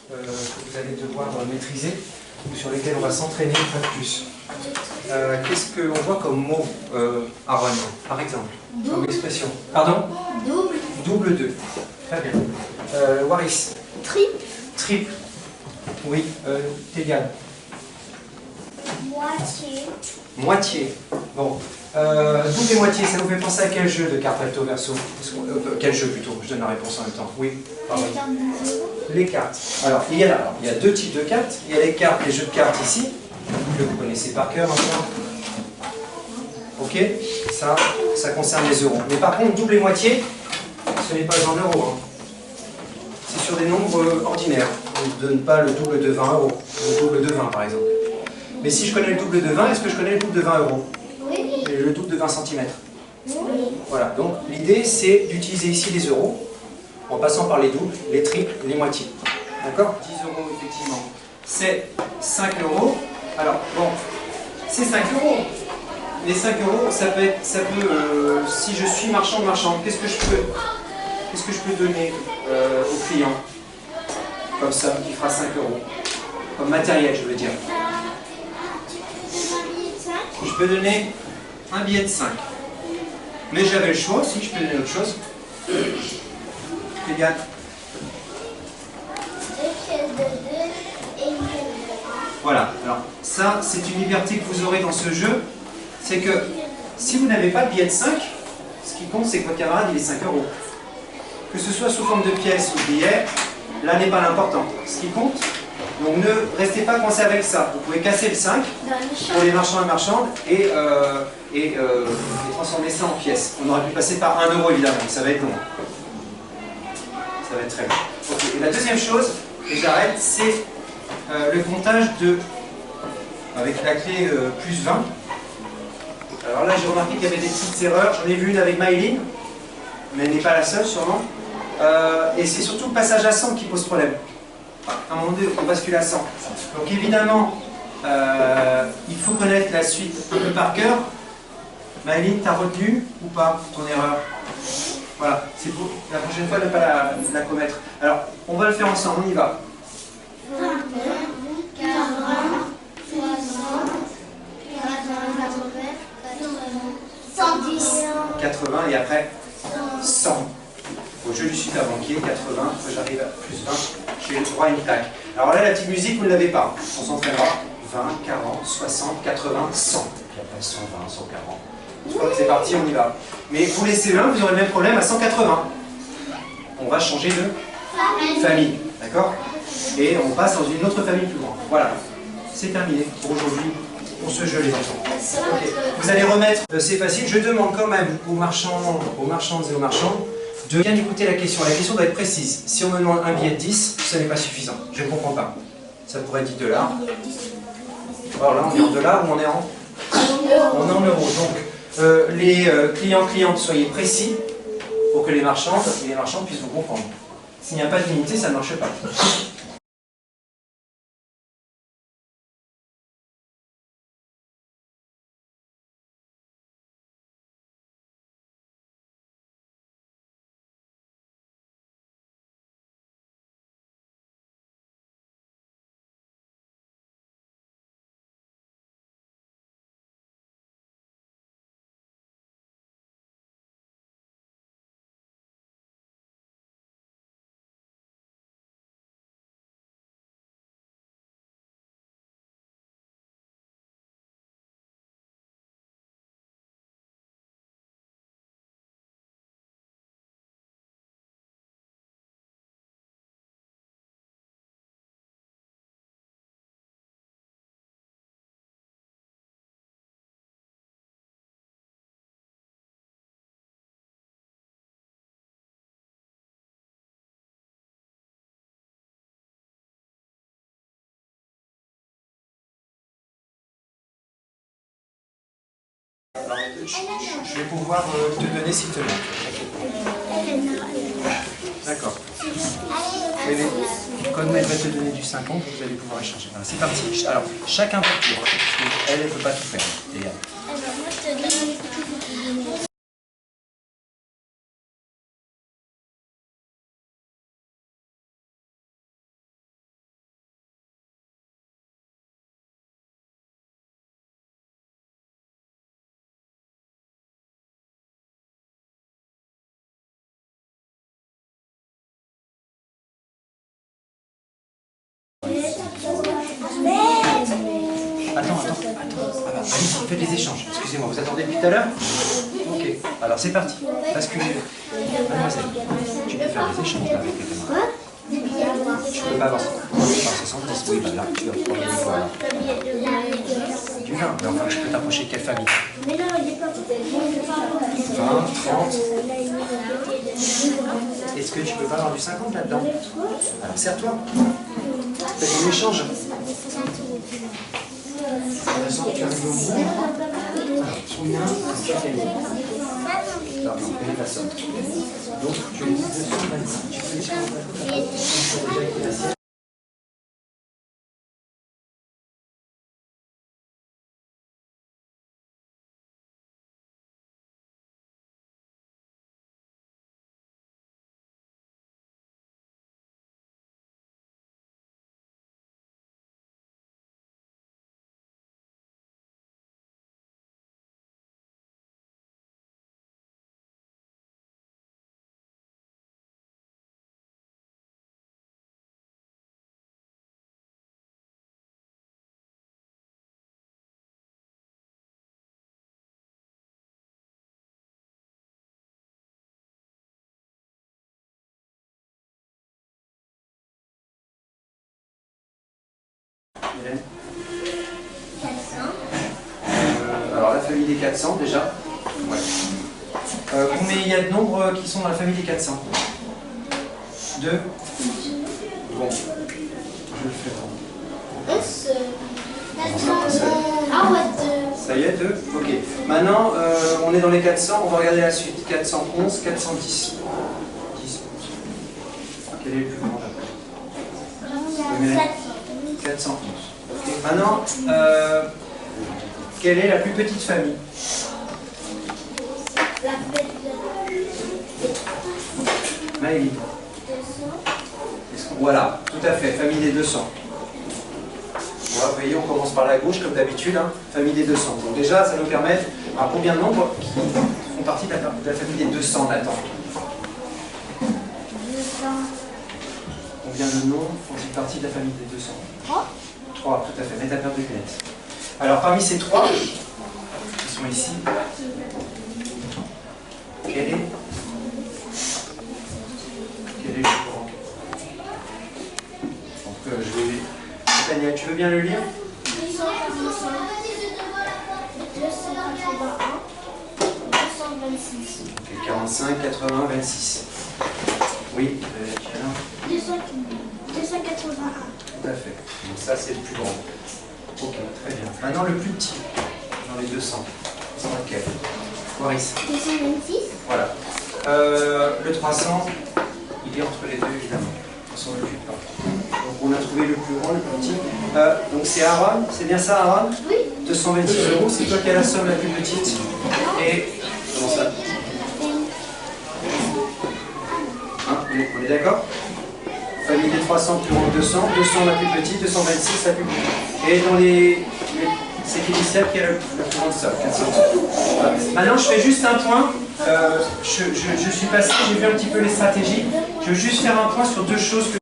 que vous allez devoir maîtriser ou sur lesquels on va s'entraîner une fois de plus. Qu'est-ce qu'on voit comme mot, Aaron, par exemple, comme expression? Pardon? Double. Double 2. Très bien. Waris? Triple. Triple. Oui. Tegan? Moitié. Moitié. Bon. Double et moitié, ça vous fait penser à quel jeu de cartes recto verso? Quel jeu plutôt? Je donne la réponse en même temps. Oui. Pardon. Les cartes. Alors, il y a deux types de cartes. Il y a les cartes, les jeux de cartes ici, que vous connaissez par cœur maintenant. Ok? Ça concerne les euros. Mais par contre, double et moitié, ce n'est pas en euros. Hein. C'est sur des nombres ordinaires. On ne donne pas le double de 20 euros. Le double de 20 par exemple. Mais si je connais le double de 20, est-ce que je connais le double de 20 euros? Oui. Et le double de 20 cm. Oui. Voilà. Donc l'idée, c'est d'utiliser ici les euros, en passant par les doubles, les triples, les moitiés. D'accord? 10 euros, effectivement. C'est 5 euros. Alors, bon, c'est 5 euros. Les 5 euros, ça peut, si je suis marchand, qu'est-ce que je peux donner au client? Comme ça, qui fera 5 euros. Comme matériel, je veux dire. Je peux donner un billet de 5. Mais j'avais le choix aussi, je peux donner autre chose. Regarde. Voilà, alors ça c'est une liberté que vous aurez dans ce jeu, c'est que si vous n'avez pas de billet de 5, ce qui compte c'est que votre camarade il est 5 euros. Que ce soit sous forme de pièces ou de billets, là n'est pas l'important. Ce qui compte, donc ne restez pas coincé avec ça. Vous pouvez casser le 5 pour les marchands et marchandes et transformer ça en pièces. On aurait pu passer par 1 euro évidemment, ça va être long. Ça va être très long. Okay. Et la deuxième chose, et j'arrête, c'est le comptage avec la clé plus 20. Alors là, j'ai remarqué qu'il y avait des petites erreurs. J'en ai vu une avec Maëline, mais elle n'est pas la seule sûrement. Et c'est surtout le passage à 100 qui pose problème. À un moment donné, on bascule à 100. Donc évidemment, il faut connaître la suite un peu par cœur. Maëline, t'as retenu ou pas ton erreur? Voilà, c'est pour la prochaine fois ne pas la commettre. Alors, on va le faire ensemble, on y va. 20, 40, 60, 110. 80 et après 100. Au jeu du super banquier, 80, que j'arrive à plus 20, j'ai le droit à une claque. Alors là, la petite musique, vous ne l'avez pas. On s'entraînera 20, 40, 60, 80, 100. Puis après 120, 140. Une fois que c'est parti, on y va. Mais vous laissez l'un, vous aurez le même problème à 180. On va changer de famille. D'accord? Et on passe dans une autre famille plus grande. Voilà. C'est terminé pour aujourd'hui, pour ce jeu, les enfants. Okay. Vous allez remettre, c'est facile, je demande quand même aux marchandes et aux marchands de bien écouter la question. La question doit être précise. Si on me demande un billet de 10, ce n'est pas suffisant. Je ne comprends pas. Ça pourrait être 10 $. Alors là, on est en dollars ou on est en euros. Donc, les clients-clientes, soyez précis pour que les marchands puissent vous comprendre. S'il n'y a pas d'unité, ça ne marche pas. Je vais pouvoir te donner s'il te plaît. D'accord. Comme elle va te donner du 50, vous allez pouvoir échanger. Voilà, c'est parti. Alors, chacun pour tour. Elle ne peut pas tout faire. Attends. Allez, faites les échanges. Excusez-moi, vous attendez depuis tout à l'heure? Ok. Alors c'est parti. Basculez. Mademoiselle, tu peux faire des échanges là, avec les camarades. Tu peux pas avoir 70. Oui, bah là, tu vas prendre une fois. Du 20. Mais enfin, je peux t'approcher de quelle famille? 20, 30. Est-ce que tu peux pas avoir du 50 là-dedans? Alors serre-toi. Fais ton échange. Tu arrives au bout. Combien tu as gagné? Non, elle est pas somme. Donc tu es 226. Tu peux les Hélène. 400. Alors la famille des 400 déjà. Ouais. Combien il y a de nombres qui sont dans la famille des 400? 2. Bon. Je le fais. Ah ouais, 2. Ça y est, 2. Ok. Maintenant, on est dans les 400. On va regarder la suite. 411, 410. 10. Quel est le plus grand d'après? 411. Ok. Maintenant, quelle est la plus petite famille? La fête Maëlie. 200. Voilà, tout à fait, famille des 200. Voilà, vous voyez, on commence par la gauche, comme d'habitude, hein, famille des 200. Donc déjà, ça nous permet, alors combien de nombres qui font partie de la famille des 200 là-dedans? 200. Combien de nombres font-ils partie de la famille des 200? 3. 3, tout à fait, mais t'as perdu les lunettes. Alors, parmi ces 3, qui sont ici, quel est le plus grand? Donc, je vais... Daniel, tu veux bien le lire? 226. Ok, 45, 80, 26. Oui, Diana. 281. Tout à fait. Donc ça, c'est le plus grand. Ok, très bien. Maintenant, le plus petit, dans les 200. C'est lequel? Maurice. 226. Voilà. Le 300, il est entre les deux, évidemment. On s'en occupe pas. Donc, on a trouvé le plus grand, le plus petit. Donc, c'est Aaron. C'est bien ça, Aaron? Oui. 226 €. C'est toi qui as la somme la plus petite. Et... Comment ça? Hein, on est d'accord? Famille des 300 plus grand que 200, 200 la plus petite, 226 la plus petite. Et dans c'est l'initiale qui a la plus grande somme, 400. Voilà. Maintenant, je fais juste un point. Je suis passé, j'ai vu un petit peu les stratégies. Je veux juste faire un point sur deux choses que